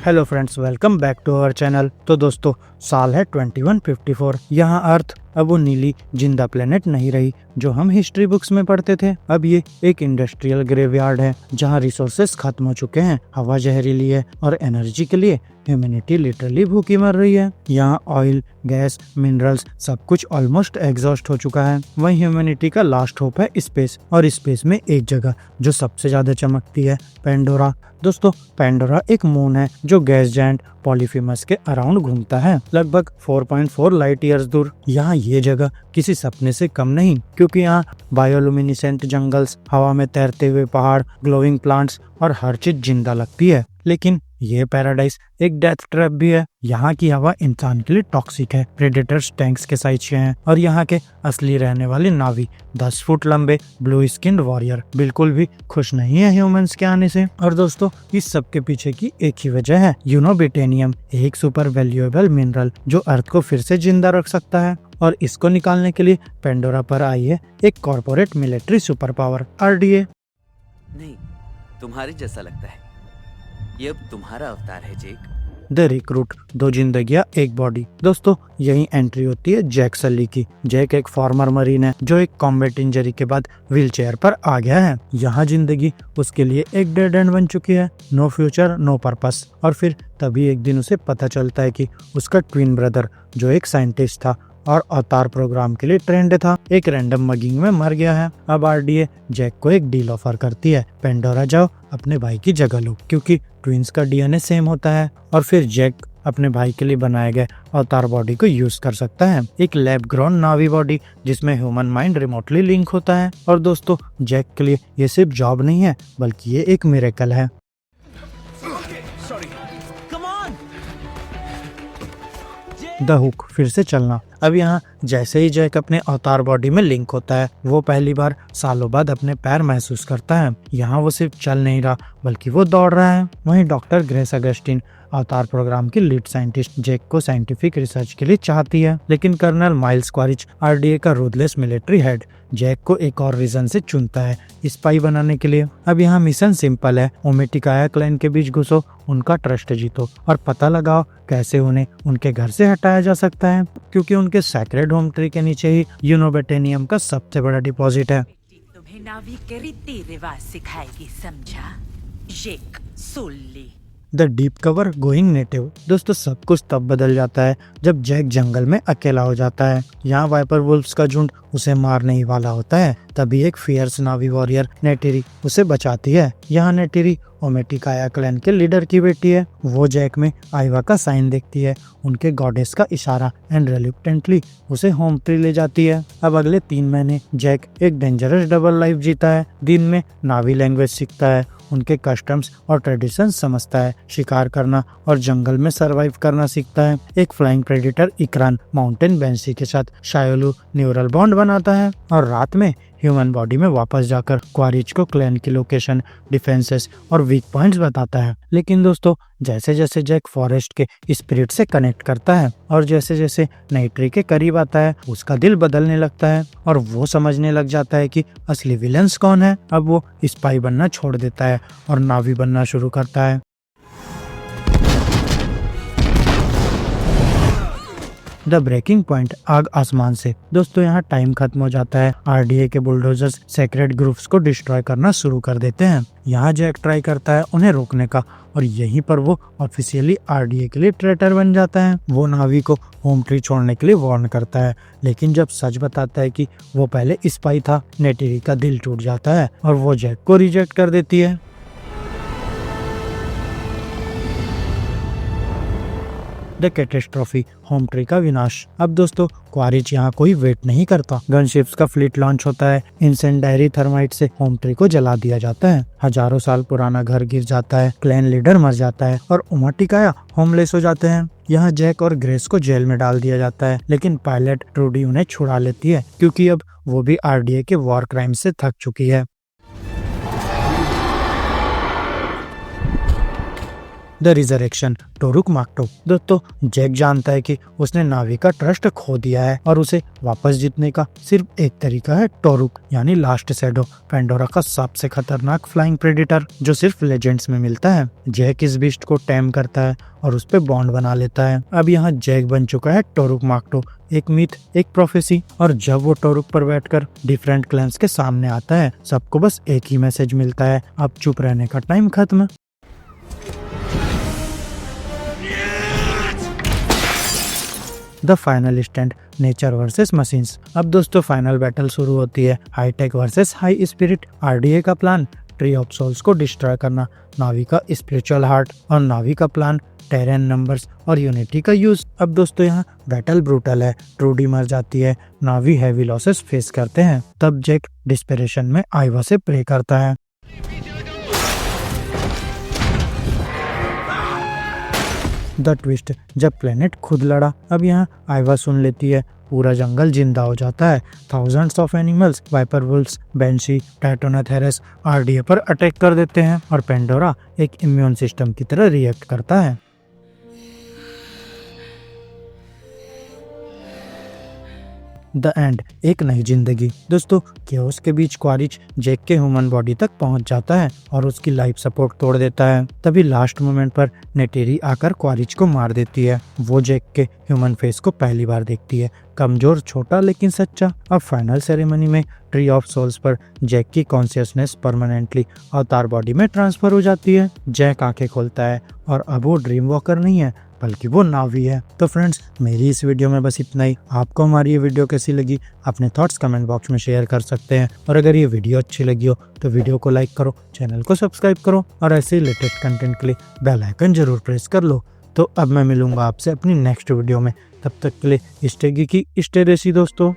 Hello friends, welcome back to our channel. तो दोस्तों, साल है 2154। यहाँ अर्थ अब वो नीली जिंदा प्लेनेट नहीं रही जो हम हिस्ट्री बुक्स में पढ़ते थे। अब ये एक इंडस्ट्रियल ग्रेवयार्ड है जहाँ रिसोर्सेस खत्म हो चुके हैं, हवा जहरीली है और एनर्जी के लिए ह्यूमैनिटी लिटरली भूखी मर रही है। यहाँ ऑयल, गैस, मिनरल्स सब कुछ ऑलमोस्ट एग्जॉस्ट हो चुका है। वहीं ह्यूमैनिटी का लास्ट होप है स्पेस, और स्पेस में एक जगह जो सबसे ज्यादा चमकती है, पेंडोरा। दोस्तों, पेंडोरा एक मून है जो गैस जायंट पॉलीफेमस के अराउंड घूमता है, लगभग 4.4 लाइट ईयर्स दूर। यहाँ ये जगह किसी सपने से कम नहीं, क्योंकि यहाँ बायोलुमिनिसेंट जंगल्स, हवा में तैरते हुए पहाड़, ग्लोइंग प्लांट्स और हर चीज जिंदा लगती है। लेकिन ये पैराडाइज एक डेथ ट्रैप भी है। यहाँ की हवा इंसान के लिए टॉक्सिक है, प्रेडेटर्स टैंक्स के साइज के हैं, और यहाँ के असली रहने वाले नावी 10 फुट लंबे ब्लू स्किन्ड वॉरियर बिल्कुल भी खुश नहीं है ह्यूमंस के आने से। और दोस्तों, इस सब के पीछे की एक ही वजह है, यूनोबेटेनियम, एक सुपर वैल्यूएबल मिनरल जो अर्थ को फिर से जिंदा रख सकता है। और इसको निकालने के लिए पेंडोरा पर आई है एक corporate military super power, RDA। नहीं, तुम्हारे जैसा लगता है। ये अब तुम्हारा अवतार है, जेक। द रिक्रूट, 2 जिंदगियां एक बॉडी। दोस्तों, यही एंट्री होती है जैक सली की। जैक एक फॉर्मर मरीन है जो एक कॉम्बैट इंजरी के बाद व्हील चेयर पर आ गया है। यहाँ जिंदगी उसके लिए एक डेड एंड बन चुकी है, नो फ्यूचर, नो पर्पस। और फिर तभी एक दिन उसे पता चलता है कि उसका ट्विन ब्रदर, जो एक साइंटिस्ट था और अवतार प्रोग्राम के लिए ट्रेंड था, एक रैंडम मगिंग में मर गया है। अब RDA जैक को एक डील ऑफर करती है, पेंडोरा जाओ, अपने भाई की जगह लो, क्योंकि ट्विंस का DNA सेम होता है। और फिर जैक अपने भाई के लिए बनाए गए अवतार बॉडी को यूज कर सकता है, एक लैब ग्रोन नावी बॉडी जिसमें ह्यूमन माइंड रिमोटली लिंक होता है। और दोस्तों, जैक के लिए ये सिर्फ जॉब नहीं है, बल्कि ये एक मिरेकल है। द हुक, फिर से चलना। अब यहाँ जैसे ही जैक अपने अवतार बॉडी में लिंक होता है, वो पहली बार सालों बाद अपने पैर महसूस करता है। यहाँ वो सिर्फ चल नहीं रहा, बल्कि वो दौड़ रहा है। वहीं डॉक्टर ग्रेस अगस्टिन, अवतार प्रोग्राम की लीड साइंटिस्ट, जैक को साइंटिफिक रिसर्च के लिए चाहती है। लेकिन कर्नल माइल्स क्वारिच, RDA का रूथलेस मिलिट्री हेड, जैक को एक और रीजन से चुनता है, स्पाई बनाने के लिए। अब यहाँ मिशन सिंपल है, ओमेटिकाया क्लैन के बीच घुसो, उनका ट्रस्ट जीतो और पता लगाओ कैसे उन्हें उनके घर से हटाया जा सकता है, क्योंकि उनके सैक्रेड होम ट्री के नीचे ही यूनोबेटेनियम का सबसे बड़ा डिपॉजिट है। तुम्हें नावी के रीति रिवाज सिखाएगी, समझा? Jake Sully. The deep cover going native. दोस्तों, सब कुछ तब बदल जाता है जब जैक जंगल में अकेला हो जाता है। यहाँ वाइपर वुल्फ्स का झुंड उसे मारने ही वाला होता है। तभी एक फियर्स नावी वॉरियर नेटिरी उसे बचाती है। यहाँ नेटिरी ओमेटिकाया क्लैन के लीडर की बेटी है। वो जैक में आइवा का साइन देखती है, उनके गॉडेस का इशारा, एंड रिलुक्टेंटली उसे होम ट्री ले जाती है। अब अगले 3 महीने जैक एक डेंजरस डबल लाइफ जीता है। दिन में नावी लैंग्वेज सीखता है, उनके कस्टम्स और ट्रेडिशन समझता है, शिकार करना और जंगल में सरवाइव करना सीखता है। एक फ्लाइंग प्रेडेटर इकरान माउंटेन बेंसी के साथ शायोलू न्यूरल बॉन्ड बनाता है, और रात में ह्यूमन बॉडी में वापस जाकर क्वारिच को क्लैन की लोकेशन, डिफेंसेस और वीक पॉइंट्स बताता है। लेकिन दोस्तों, जैसे जैसे जैक फॉरेस्ट के स्पिरिट से कनेक्ट करता है और जैसे जैसे नई ट्री के करीब आता है, उसका दिल बदलने लगता है और वो समझने लग जाता है कि असली विलन्स कौन है। अब वो स्पाई बनना छोड़ देता है और नावी बनना शुरू करता है। द ब्रेकिंग पॉइंट, आग आसमान से। दोस्तों, यहाँ टाइम खत्म हो जाता है। RDA के बुलडोजर्स सेक्रेड ग्रुप्स को डिस्ट्रॉय करना शुरू कर देते हैं। यहाँ जैक ट्राई करता है उन्हें रोकने का, और यहीं पर वो ऑफिशियली RDA के लिए ट्रेटर बन जाता है। वो नावी को होम ट्री छोड़ने के लिए वार्न करता है, लेकिन जब सच बताता है कि वो पहले स्पाई था, नेटिरी का दिल टूट जाता है और वो जैक को रिजेक्ट कर देती है। द कैटेस्ट्रॉफी, होम ट्री का विनाश। अब दोस्तों, क्वारिच यहाँ कोई वेट नहीं करता। गनशिप्स का फ्लीट लॉन्च होता है, इंसेंडायरी थर्माइट से होम ट्री को जला दिया जाता है। हजारों साल पुराना घर गिर जाता है, क्लैन लीडर मर जाता है और ओमेटिकाया होमलेस हो जाते हैं। यहाँ जैक और ग्रेस को जेल में डाल दिया जाता है, लेकिन पायलट ट्रूडी उन्हें छुड़ा लेती है, क्योंकि अब वो भी RDA के वॉर क्राइम से थक चुकी है। The resurrection Toruk Makto. दोस्तों जैक जानता है कि उसने नावी का ट्रस्ट खो दिया है और उसे वापस जीतने का सिर्फ एक तरीका है, टोरुक यानी लास्ट शैडो, पेंडोरा का सबसे खतरनाक फ्लाइंग प्रेडेटर जो सिर्फ लेजेंड्स में मिलता है। जैक इस बीस्ट को टैम करता है और उस पे बॉन्ड बना लेता है। अब यहाँ जैक बन चुका है टोरुक माक्टो, एक मिथ, एक प्रोफेसी। और जब वो टोरुक पर बैठकर डिफरेंट क्लैंस के सामने आता है, सबको बस एक ही मैसेज मिलता है, अब चुप रहने का टाइम खत्म। The final stand, nature versus machines. अब दोस्तों फाइनल बैटल शुरू होती है, high tech versus high spirit. RDA का प्लान ट्री ऑफ सोल्स को डिस्ट्रॉय करना, नावी का स्पिरिचुअल हार्ट और नावी का प्लान टेरेन नंबर्स और यूनिटी का यूज। अब दोस्तों यहाँ बैटल ब्रूटल है, ट्रूडी मर जाती है, नावी हैवी लॉसेस फेस करते हैं। तब जैक डिस्पेरेशन में आइवा से प्रे करता है। द ट्विस्ट, जब प्लेनेट खुद लड़ा। अब यहाँ आइवा सुन लेती है, पूरा जंगल जिंदा हो जाता है। Thousands of animals, viper wolfs, banshee, titanotheres RDA पर अटैक कर देते हैं और पेंडोरा एक इम्यून सिस्टम की तरह रिएक्ट करता है। द एंड, एक नई जिंदगी। दोस्तों केओस के बीच क्वारिच जैक के ह्यूमन बॉडी तक पहुंच जाता है और उसकी लाइफ सपोर्ट तोड़ देता है। तभी लास्ट मोमेंट पर नेटेरी आकर क्वारिच को मार देती है। वो जैक के ह्यूमन फेस को पहली बार देखती है, कमजोर, छोटा लेकिन सच्चा। अब फाइनल सेरेमनी में ट्री ऑफ सोल्स पर जैक की कॉन्शियसनेस परमानेंटली अवतार बॉडी में ट्रांसफर हो जाती है। जैक आंखें खोलता है और अब वो ड्रीम वॉकर नहीं है बल्कि वो नावी है। तो फ्रेंड्स मेरी इस वीडियो में बस इतना ही। आपको हमारी ये वीडियो कैसी लगी अपने थॉट्स कमेंट बॉक्स में शेयर कर सकते हैं। और अगर ये वीडियो अच्छी लगी हो तो वीडियो को लाइक करो, चैनल को सब्सक्राइब करो और ऐसे ही लेटेस्ट कंटेंट के लिए बेल आइकन जरूर प्रेस कर लो। तो अब मैं मिलूंगा आपसे अपनी नेक्स्ट वीडियो में, तब तक के लिए स्टे गीकी, स्टे देसी दोस्तों।